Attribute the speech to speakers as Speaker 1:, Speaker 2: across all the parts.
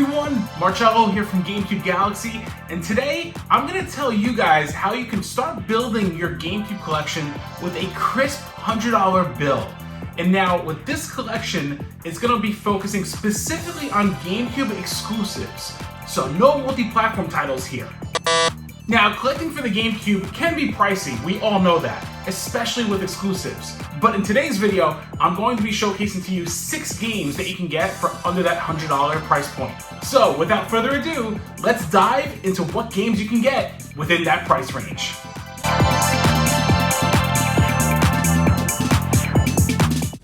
Speaker 1: everyone, Marcello here from GameCube Galaxy, and today I'm going to tell you guys how you can start building your GameCube collection with a crisp $100 bill. And now with this collection, it's going to be focusing specifically on GameCube exclusives, so no multi-platform titles here. Now, collecting for the GameCube can be pricey, we all know that, especially with exclusives. But in today's video, I'm going to be showcasing to you 6 games that you can get for under that $100 price point. So, without further ado, let's dive into what games you can get within that price range.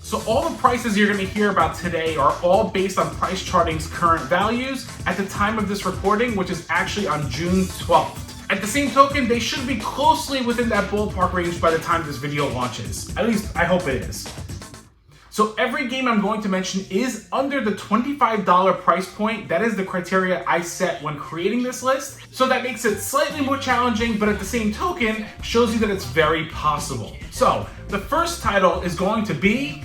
Speaker 1: So all the prices you're going to hear about today are all based on Price Charting's current values at the time of this recording, which is actually on June 12th. At the same token, they should be closely within that ballpark range by the time this video launches. At least, I hope it is. So every game I'm going to mention is under the $25 price point. That is the criteria I set when creating this list. So that makes it slightly more challenging, but at the same token, shows you that it's very possible. So the first title is going to be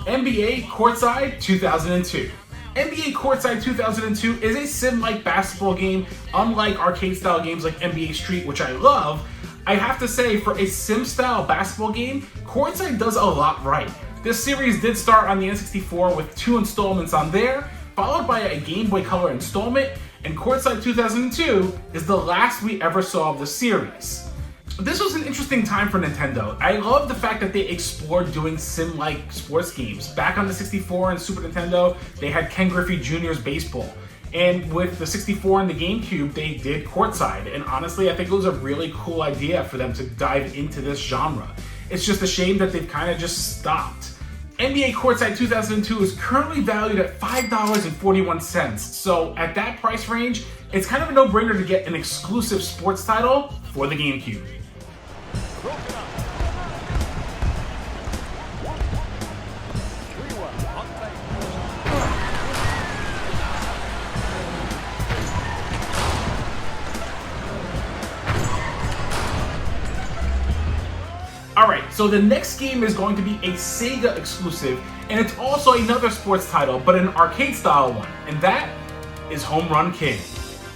Speaker 1: NBA Courtside 2002. NBA Courtside 2002 is a sim-like basketball game, unlike arcade-style games like NBA Street, which I love. I have to say, for a sim-style basketball game, Courtside does a lot right. This series did start on the N64 with 2 installments on there, followed by a Game Boy Color installment, and Courtside 2002 is the last we ever saw of the series. This was an interesting time for Nintendo. I love the fact that they explored doing sim-like sports games. Back on the 64 and Super Nintendo, they had Ken Griffey Jr.'s baseball. And with the 64 and the GameCube, they did Courtside. And honestly, I think it was a really cool idea for them to dive into this genre. It's just a shame that they've kind of just stopped. NBA Courtside 2002 is currently valued at $5.41. So at that price range, it's kind of a no-brainer to get an exclusive sports title for the GameCube. Alright, so the next game is going to be a Sega exclusive, and it's also another sports title, but an arcade-style one, and that is Home Run King.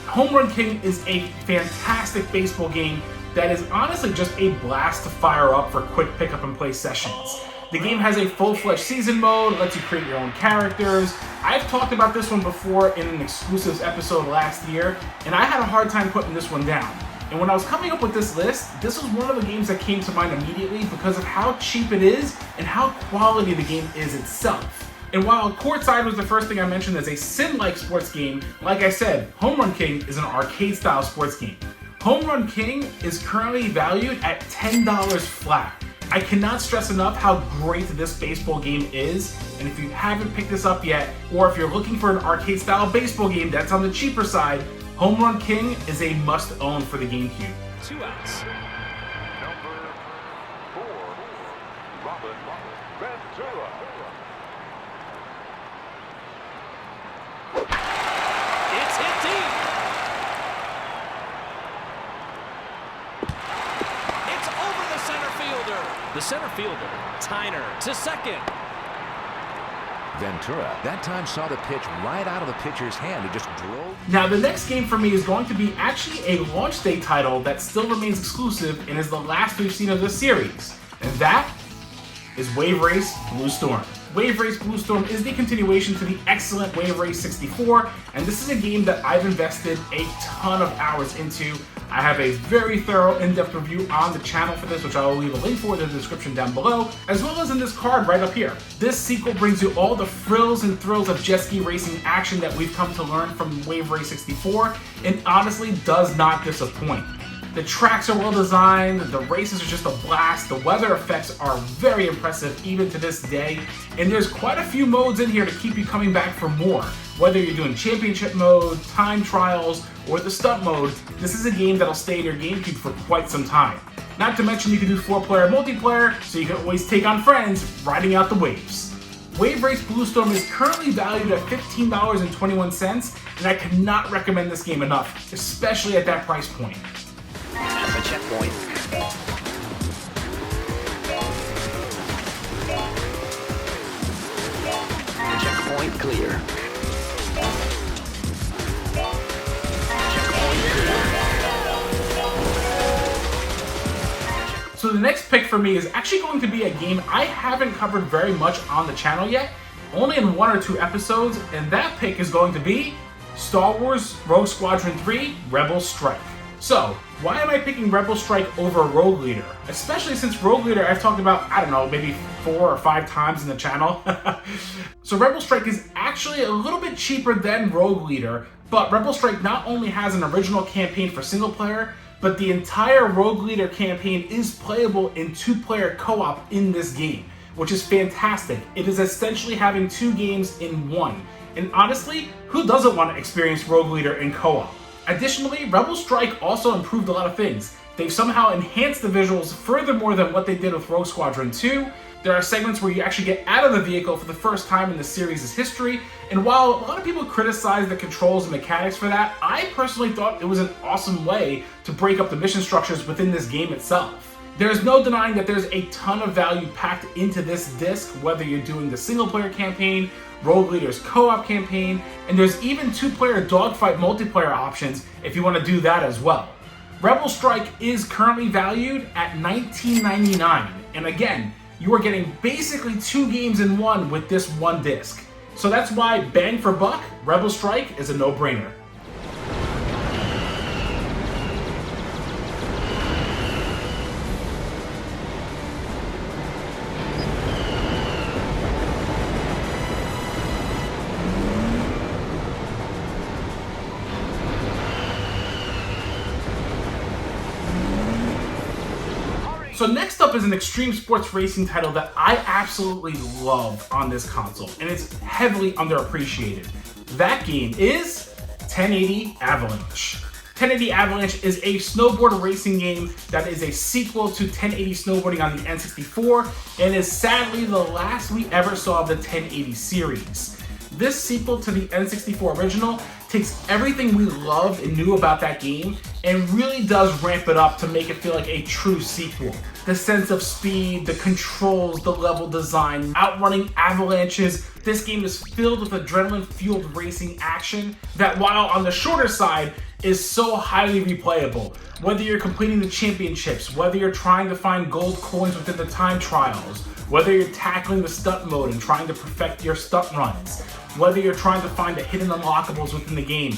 Speaker 1: Home Run King is a fantastic baseball game that is honestly just a blast to fire up for quick pick-up and play sessions. The game has a full-fledged season mode, lets you create your own characters. I've talked about this one before in an exclusives episode last year, and I had a hard time putting this one down. And when I was coming up with this list, this was one of the games that came to mind immediately because of how cheap it is and how quality the game is itself. And while Courtside was the first thing I mentioned as a sim-like sports game, like I said, Home Run King is an arcade-style sports game. Home Run King is currently valued at $10 flat. I cannot stress enough how great this baseball game is, and if you haven't picked this up yet, or if you're looking for an arcade-style baseball game that's on the cheaper side, Home Run King is a must-own for the GameCube.
Speaker 2: 2 outs.
Speaker 3: Number 4, Robin Ventura.
Speaker 2: It's hit deep. It's over the center fielder. The center fielder, Tyner, to second.
Speaker 4: Ventura, that time saw the pitch right out of the pitcher's hand and just drove.
Speaker 1: Now the next game for me is going to be actually a launch day title that still remains exclusive and is the last we've seen of this series. And that is Wave Race Blue Storm. Wave Race Blue Storm is the continuation to the excellent Wave Race 64, and this is a game that I've invested a ton of hours into. I have a very thorough, in-depth review on the channel for this, which I will leave a link for in the description down below, as well as in this card right up here. This sequel brings you all the frills and thrills of jet ski racing action that we've come to learn from Wave Race 64, and honestly does not disappoint. The tracks are well designed, the races are just a blast, the weather effects are very impressive even to this day, and there's quite a few modes in here to keep you coming back for more. Whether you're doing championship mode, time trials, or the stunt mode, this is a game that'll stay in your GameCube for quite some time. Not to mention you can do 4-player multiplayer, so you can always take on friends riding out the waves. Wave Race Blue Storm is currently valued at $15.21, and I cannot recommend this game enough, especially at that price point.
Speaker 2: That's a checkpoint.
Speaker 5: Checkpoint clear.
Speaker 1: So the next pick for me is actually going to be a game I haven't covered very much on the channel yet, only in 1 or 2 episodes, and that pick is going to be Star Wars Rogue Squadron 3 Rebel Strike. So, why am I picking Rebel Strike over Rogue Leader? Especially since Rogue Leader I've talked about, I don't know, maybe 4 or 5 times in the channel. So Rebel Strike is actually a little bit cheaper than Rogue Leader, but Rebel Strike not only has an original campaign for single player, but the entire Rogue Leader campaign is playable in 2-player co-op in this game, which is fantastic. It is essentially having 2 games in one. And honestly, who doesn't want to experience Rogue Leader in co-op? Additionally, Rebel Strike also improved a lot of things. They've somehow enhanced the visuals furthermore than what they did with Rogue Squadron 2. There are segments where you actually get out of the vehicle for the first time in the series' history, and while a lot of people criticize the controls and mechanics for that, I personally thought it was an awesome way to break up the mission structures within this game itself. There's no denying that there's a ton of value packed into this disc, whether you're doing the single-player campaign, Rogue Leader's co-op campaign, and there's even 2-player dogfight multiplayer options if you want to do that as well. Rebel Strike is currently valued at $19.99, and again, you are getting basically 2 games in one with this one disc. So that's why, bang for buck, Rebel Strike is a no-brainer. So next up is an extreme sports racing title that I absolutely love on this console, and it's heavily underappreciated. That game is 1080 Avalanche. 1080 Avalanche is a snowboard racing game that is a sequel to 1080 snowboarding on the N64, and is sadly the last we ever saw of the 1080 series. This sequel to the N64 original takes everything we loved and knew about that game and really does ramp it up to make it feel like a true sequel. The sense of speed, the controls, the level design, outrunning avalanches. This game is filled with adrenaline-fueled racing action that, while on the shorter side, is so highly replayable. Whether you're completing the championships, whether you're trying to find gold coins within the time trials, whether you're tackling the stunt mode and trying to perfect your stunt runs, whether you're trying to find the hidden unlockables within the game.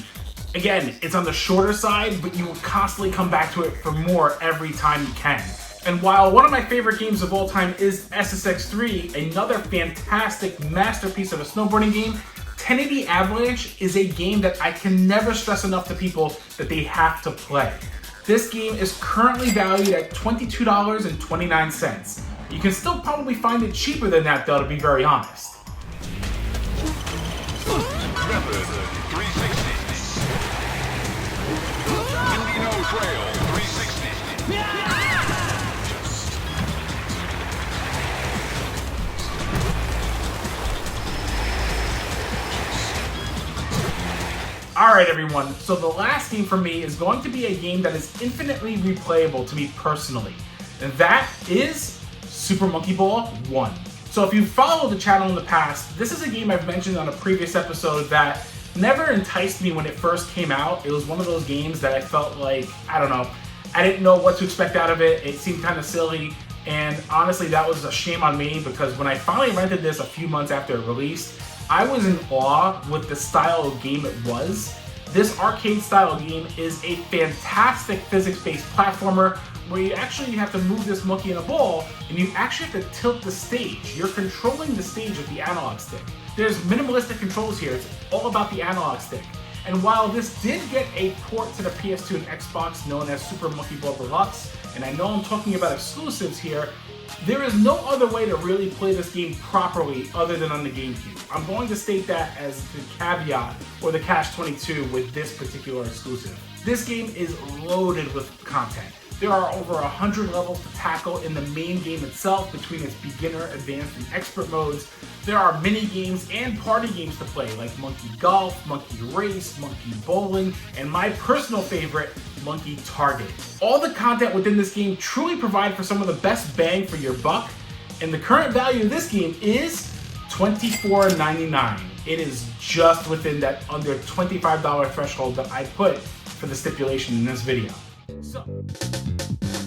Speaker 1: Again, it's on the shorter side, but you will constantly come back to it for more every time you can. And while one of my favorite games of all time is SSX3, another fantastic masterpiece of a snowboarding game, 1080 Avalanche is a game that I can never stress enough to people that they have to play. This game is currently valued at $22.29. You can still probably find it cheaper than that though, to be very honest.
Speaker 3: Method 360. Indiano Trail 360.
Speaker 1: Alright everyone, so the last game for me is going to be a game that is infinitely replayable to me personally, and that is Super Monkey Ball 1. So if you've followed the channel in the past, this is a game I've mentioned on a previous episode that never enticed me when it first came out. It was one of those games that I felt like, I don't know, I didn't know what to expect out of it. It seemed kind of silly, and honestly that was a shame on me because when I finally rented this a few months after it released, I was in awe with the style of game it was. This arcade style game is a fantastic physics-based platformer where you actually have to move this monkey in a ball, and you actually have to tilt the stage. You're controlling the stage with the analog stick. There's minimalistic controls here. It's all about the analog stick. And while this did get a port to the PS2 and Xbox known as Super Monkey Ball Deluxe, and I know I'm talking about exclusives here, there is no other way to really play this game properly other than on the GameCube. I'm going to state that as the caveat or the catch-22 with this particular exclusive. This game is loaded with content. There are over 100 levels to tackle in the main game itself between its beginner, advanced, and expert modes. There are mini games and party games to play like Monkey Golf, Monkey Race, Monkey Bowling, and my personal favorite, Monkey Target. All the content within this game truly provide for some of the best bang for your buck, and the current value of this game is $24.99. It is just within that under $25 threshold that I put for the stipulation in this video. So,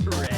Speaker 2: Ready?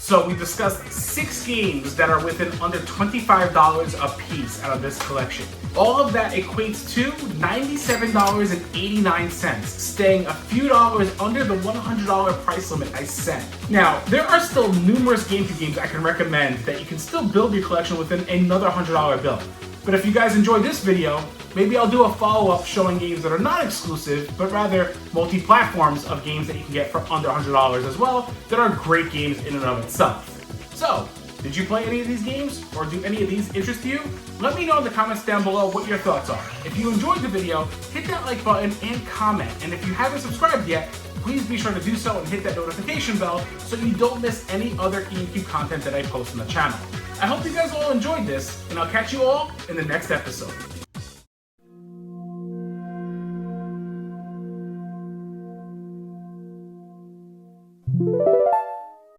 Speaker 1: So we discussed 6 games that are within under $25 a piece out of this collection. All of that equates to $97.89, staying a few dollars under the $100 price limit I set. Now, there are still numerous GameCube games I can recommend that you can still build your collection within another $100 bill. But if you guys enjoyed this video, maybe I'll do a follow-up showing games that are not exclusive, but rather multi-platforms of games that you can get for under $100 as well, that are great games in and of itself. So, did you play any of these games, or do any of these interest you? Let me know in the comments down below what your thoughts are. If you enjoyed the video, hit that like button and comment, and if you haven't subscribed yet, please be sure to do so and hit that notification bell so you don't miss any other GameCube content that I post on the channel. I hope you guys all enjoyed this, and I'll catch you all in the next episode.